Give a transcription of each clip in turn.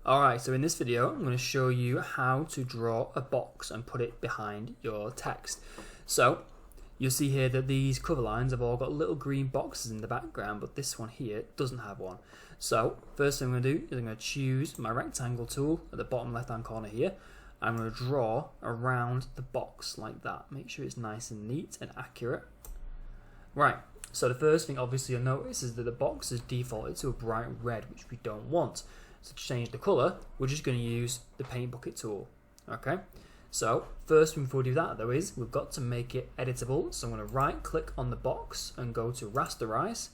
Alright, so in this video I'm going to show you how to draw a box and put it behind your text. So you'll see here that these cover lines have all got little green boxes in the background, but this one here doesn't have one. So first thing I'm going to do is I'm going to choose my rectangle tool at the bottom left hand corner here. I'm going to draw around the box like that. Make sure it's nice and neat and accurate. Right, so the first thing obviously you'll notice is that the box is defaulted to a bright red, which we don't want. So to change the colour, we're just going to use the paint bucket tool. Okay, so first thing before we do that though is we've got to make it editable. So I'm going to right click on the box and go to rasterize,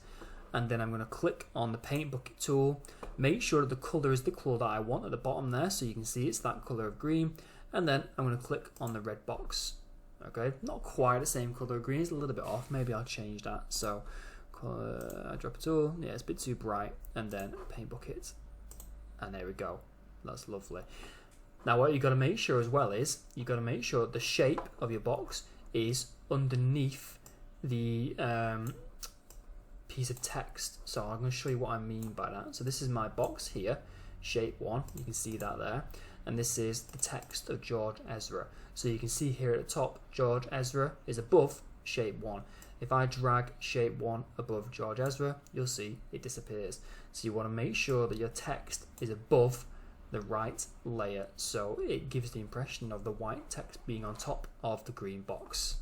and then I'm going to click on the paint bucket tool. Make sure that the colour is the colour that I want at the bottom there, so you can see it's that colour of green, and then I'm going to click on the red box. Okay, not quite the same colour of green, it's a little bit off, maybe I'll change that. So I drop a tool, yeah, it's a bit too bright, and then paint bucket. And there we go, that's lovely. Now what you've got to make sure as well is you've got to make sure the shape of your box is underneath the piece of text. So I'm going to show you what I mean by that. So this is my box here, shape 1, you can see that there, and this is the text of George Ezra. So you can see here at the top George Ezra is above shape 1. If I drag shape 1 above George Ezra, you'll see it disappears. So you want to make sure that your text is above the right layer, so it gives the impression of the white text being on top of the green box.